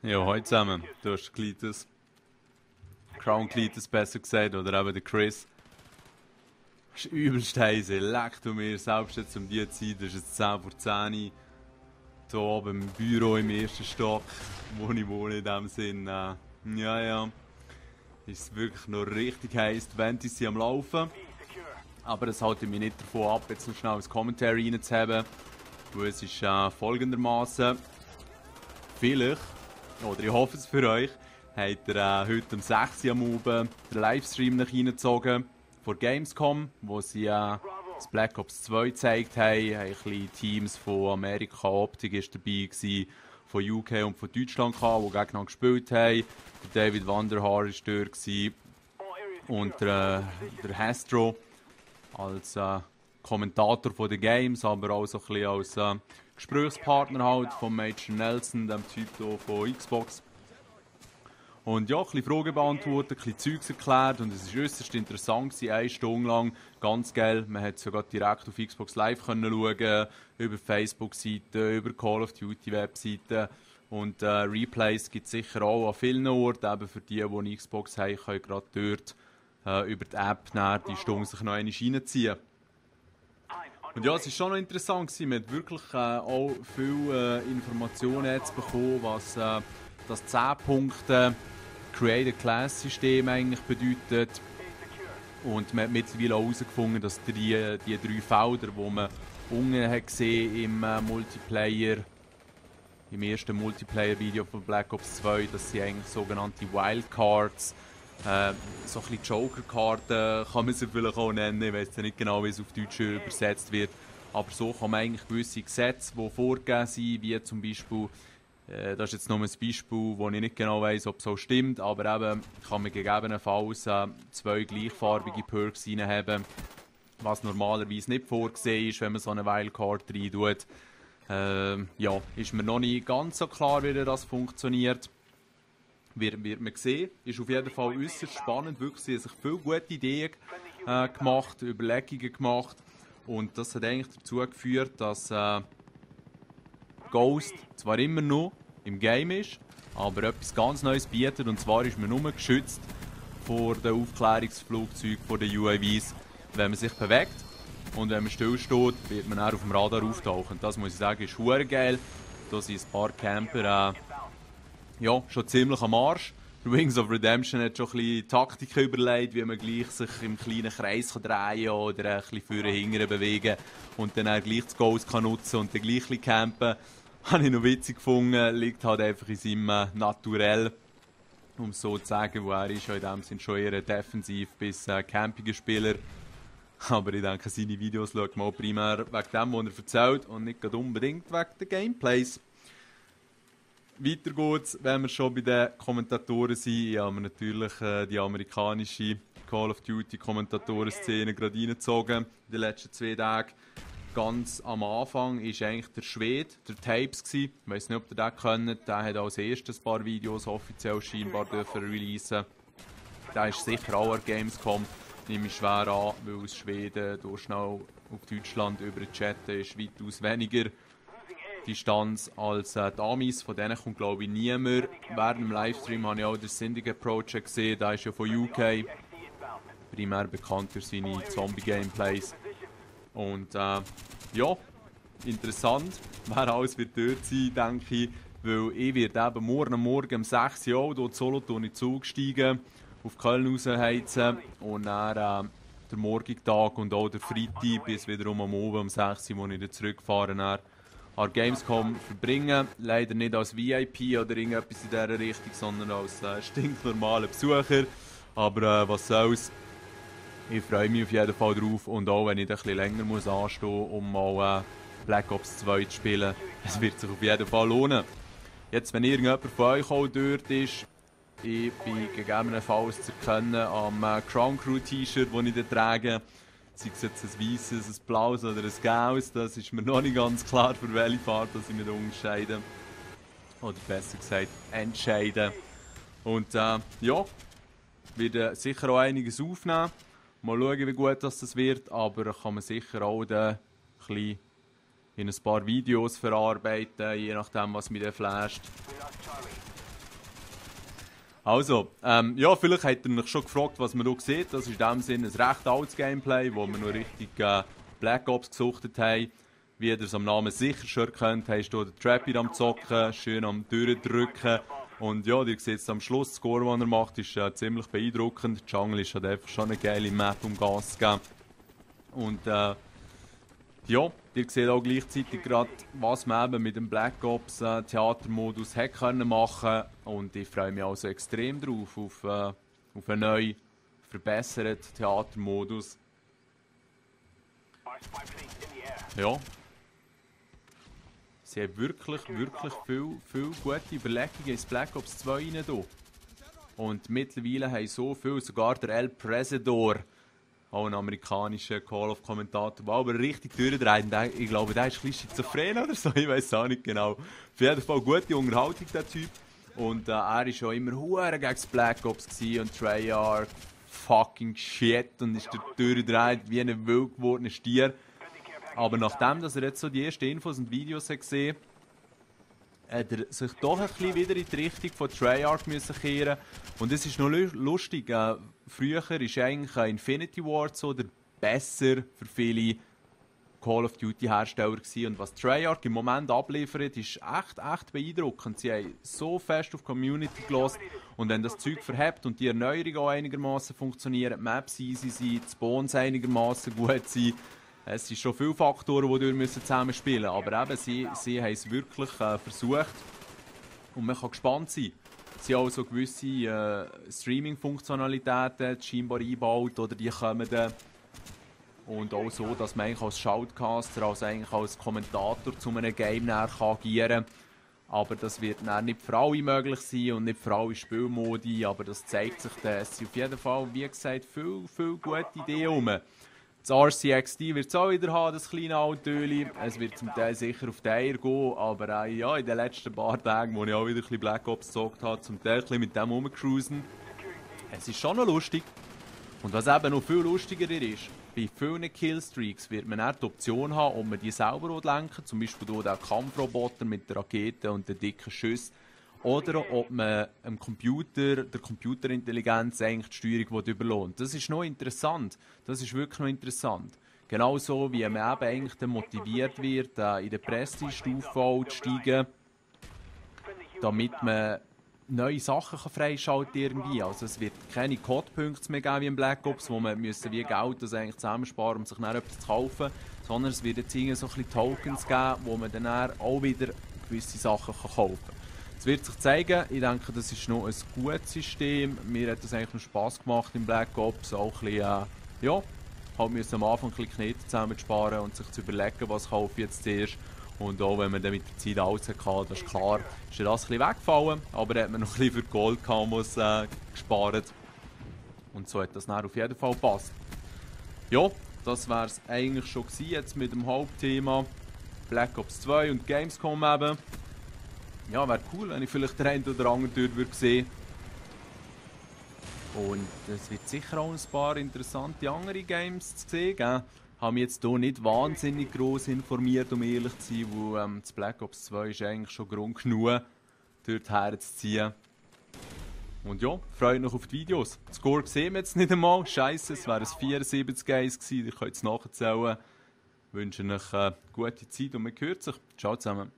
Ja, heute zusammen. Du hast Cletus. Crown Cletus besser gesagt, oder eben der Chris. Das ist übelst heiß, leck du mir. Selbst jetzt um diese Zeit, das ist jetzt 10 vor 10 Uhr. Hier oben im Büro im ersten Stock, wo ich wohne in dem Sinn. Ja. Ist es wirklich noch richtig heiß. Die Ventis sind am Laufen. Aber das halte mich nicht davon ab, jetzt noch schnell ein Commentary reinzuhaben. Weil es ist folgendermaßen. Vielleicht, oder ich hoffe es für euch, habt ihr heute um 6 Uhr am Abend den Livestream nach reingezogen von Gamescom, wo sie das Black Ops 2 gezeigt haben. Ein bisschen Teams von Amerika, Optik war dabei gewesen, von UK und von Deutschland, die gegeneinander gespielt haben. Der David Wanderhaar war dort gewesen. Und der Hastro als Kommentator von den Games, aber auch so ein bisschen als Gesprächspartner halt von Major Nelson, dem Typ hier von Xbox. Und ja, ein bisschen Fragen beantwortet, ein bisschen Zeugs erklärt und es war äußerst interessant gewesen, 1 Stunde lang, ganz geil. Man konnte sogar direkt auf Xbox Live schauen, über Facebook-Seiten, über Call of Duty Webseiten und Replays gibt es sicher auch an vielen Orten, eben für die eine Xbox haben, können gerade dort über die App die Stunde sich noch einmal reinziehen. Und ja, es war schon noch interessant gewesen. Man hat wirklich auch viele Informationen jetzt bekommen, was das 10 Punkte Create a Class System eigentlich bedeutet. Und man hat mittlerweile auch herausgefunden, dass die 3 Felder, die man unten hat gesehen im Multiplayer, im ersten Multiplayer-Video von Black Ops 2, das sind eigentlich sogenannte Wildcards. So ein bisschen Joker-Karten kann man sie vielleicht auch nennen, ich weiß nicht genau, wie es auf Deutsch übersetzt wird. Aber so kann man eigentlich gewisse Gesetze, die vorgegeben sind, wie zum Beispiel, das ist jetzt nur ein Beispiel, wo ich nicht genau weiss, ob es so stimmt, aber eben kann man gegebenenfalls 2 gleichfarbige Perks reinhaben, was normalerweise nicht vorgesehen ist, wenn man so eine Wildcard rein tut. Ja, ist mir noch nicht ganz so klar, wie das funktioniert. Wird man sehen. Ist auf jeden Fall äußerst spannend. Wirklich, sie haben sich viele gute Ideen gemacht, Überlegungen gemacht. Und das hat eigentlich dazu geführt, dass Ghost zwar immer noch im Game ist, aber etwas ganz Neues bietet. Und zwar ist man nur geschützt vor den Aufklärungsflugzeugen, vor den UAVs, wenn man sich bewegt. Und wenn man stillsteht, wird man auch auf dem Radar auftauchen. Das muss ich sagen, ist verdammt geil. Da sind ein paar Camper ja, schon ziemlich am Arsch. Wings of Redemption hat schon ein bisschen Taktiken überlegt, wie man gleich sich im kleinen Kreis drehen kann oder ein bisschen vorne hinten bewegen und dann auch gleich das Ghost kann nutzen und dann gleich ein bisschen campen. Habe ich noch witzig gefunden, liegt halt einfach in seinem Naturell, um es so zu sagen, wo er ist ja in dem Sinne schon eher ein defensiv bis campiger Spieler. Aber ich denke, seine Videos schaut man auch primär wegen dem, was er erzählt und nicht unbedingt wegen den Gameplays. Weiter geht's, wenn wir schon bei den Kommentatoren sind. Ich habe natürlich die amerikanische Call of Duty Kommentatoren-Szene gerade reingezogen in den letzten 2 Tagen. Ganz am Anfang war eigentlich der Schwede, der Tapes gewesen. Ich weiss nicht, ob ihr den kennt. Der hat als erstes ein paar Videos offiziell scheinbar dürfen releasen. Der ist sicher auch an Gamescom. Nehme ich schwer an, weil aus Schweden durch schnell auf Deutschland über den Chat ist weitaus weniger Distanz als die Amis. Von denen kommt glaube ich niemand. Während dem Livestream habe ich auch den Syndicate Project gesehen. Der ist ja von UK. Primär bekannt für seine Zombie-Gameplays. Und ja, interessant. Wer alles wird dort sein, denke ich. Weil ich werde eben morgen um 6 Uhr auch dort Solothurn in den Zug steigen, auf Köln rausheizen und dann der morgige Tag und auch der Freitag bis wiederum am Abend um 6 Uhr, wo ich dann zurückfahre, dann an Gamescom verbringen. Leider nicht als VIP oder irgendetwas in dieser Richtung, sondern als stinknormaler Besucher. Aber was soll's. Ich freue mich auf jeden Fall drauf und auch wenn ich ein bisschen länger muss anstehen muss, um mal Black Ops 2 zu spielen, es wird sich auf jeden Fall lohnen. Jetzt, wenn irgendjemand von euch auch dort ist, ich bin gegebenenfalls zu erkennen am Crown Crew T-Shirt, das ich da trage. Sei es jetzt ein weißes, ein blaues oder ein gelbes, das ist mir noch nicht ganz klar, für welche Farbe dass ich mich da unterscheide. Oder besser gesagt, entscheiden. Und ja, werde sicher auch einiges aufnehmen. Mal schauen, wie gut das wird, aber kann man sicher auch ein bisschen in ein paar Videos verarbeiten, je nachdem, was mich dann flasht. Also, ja, vielleicht habt ihr euch schon gefragt, was man hier sieht. Das ist in dem Sinne ein recht altes Gameplay, wo wir noch richtig Black Ops gesuchtet haben. Wie ihr es am Namen sicher schon erkannt habt, ist hier der Trappy am Zocken, schön am Durchdrücken. Und ja, ihr seht es am Schluss, das Score, das er macht, ist ziemlich beeindruckend. Die Jungle ist halt einfach schon eine geile Map, um Gas zu geben. Und ja, ihr seht auch gleichzeitig gerade, was man eben mit dem Black Ops Theatermodus hätte können machen. Und ich freue mich also extrem drauf, auf einen neuen, verbesserten Theatermodus. Ja. Sie haben wirklich viel gute Überlegungen ins Black Ops 2 rein. Und mittlerweile haben so viel, sogar der El Presidor, auch ein amerikanischer Call-of-Kommentator, der aber richtig durchdreht. Ich glaube, der ist ein bisschen schizophren oder so, ich weiß auch nicht genau. Auf jeden Fall gute Unterhaltung, der Typ. Und er war schon immer hure gegen das Black Ops und Treyarch fucking shit und ist durchdreht wie ein wild gewordener Stier. Aber nachdem dass er jetzt so die ersten Infos und Videos hat gesehen, hat er sich doch ein bisschen wieder in die Richtung von Treyarch müssen kehren. Und es ist noch lustig. Früher war eigentlich Infinity Ward so der besser für viele Call of Duty Hersteller gewesen. Und was Treyarch im Moment abliefert, ist echt beeindruckend. Sie haben so fest auf die Community gelassen und wenn das Zeug verhebt und die Erneuerungen auch einigermaßen funktionieren, die Maps easy sind, die Spawns einigermaßen gut sind. Es sind schon viele Faktoren, die zusammenspielen müssen, aber eben, sie haben es wirklich versucht und man kann gespannt sein. Sie haben auch so gewisse Streaming-Funktionalitäten scheinbar eingebaut oder die kommen dann. Und auch so, dass man eigentlich als Shoutcaster, also eigentlich als Kommentator zu einem Game agieren kann. Aber das wird dann nicht für alle möglich sein und nicht für alle Spielmodi, aber das zeigt sich dann. Es sind auf jeden Fall, wie gesagt, viel gute Ideen rum. Das RCXD wird es auch wieder haben, das kleine Autöli. Es wird zum Teil sicher auf die Eier gehen, aber ja, in den letzten paar Tagen, wo ich auch wieder ein bisschen Black Ops gezockt habe, zum Teil ein bisschen mit dem rumcruisen. Es ist schon noch lustig. Und was eben noch viel lustiger ist, bei vielen Killstreaks wird man auch die Option haben, ob man die selber lenken, zum Beispiel hier den Kampfroboter mit der Rakete und den dicken Schüssen, oder ob man der Computerintelligenz eigentlich die Steuerung überlässt. Das ist noch interessant. Das ist wirklich noch interessant. Genauso wie man eben eigentlich dann motiviert wird, in der Prestige-Stufe zu steigen, damit man neue Sachen freischalten irgendwie. Also es wird keine Codepunkte mehr geben wie im Black Ops, wo man müssen wie Geld das eigentlich zusammensparen, um sich dann etwas zu kaufen, sondern es wird jetzt so ein bisschen Tokens geben, wo man dann auch wieder gewisse Sachen kaufen kann. Es wird sich zeigen, ich denke, das ist noch ein gutes System. Mir hat das eigentlich noch Spass gemacht im Black Ops, auch ein bisschen, ja, halt müssen am Anfang ein bisschen Knete zusammensparen und sich zu überlegen, was kaufe ich jetzt zuerst. Und auch wenn man dann mit der Zeit alles hatte, das ist klar, ist das ein bisschen weggefallen, aber hat man noch ein bisschen für Goldkamos gespart. Und so hat das dann auf jeden Fall gepasst. Ja, das wäre es eigentlich schon gewesen, jetzt mit dem Hauptthema Black Ops 2 und Gamescom eben. Ja, wäre cool, wenn ich vielleicht den einen oder anderen dort würde sehen. Und es wird sicher auch ein paar interessante andere Games zu sehen geben. Ich habe mich jetzt hier nicht wahnsinnig gross informiert, um ehrlich zu sein, weil das Black Ops 2 ist eigentlich schon Grund genug, dort herzuziehen. Und ja, freut mich auf die Videos. Das Score sehen wir jetzt nicht einmal. Scheisse, es wäre ein 74 gewesen. Ich kann es nachzählen. Ich wünsche euch eine gute Zeit und man hört sich. Ciao zusammen.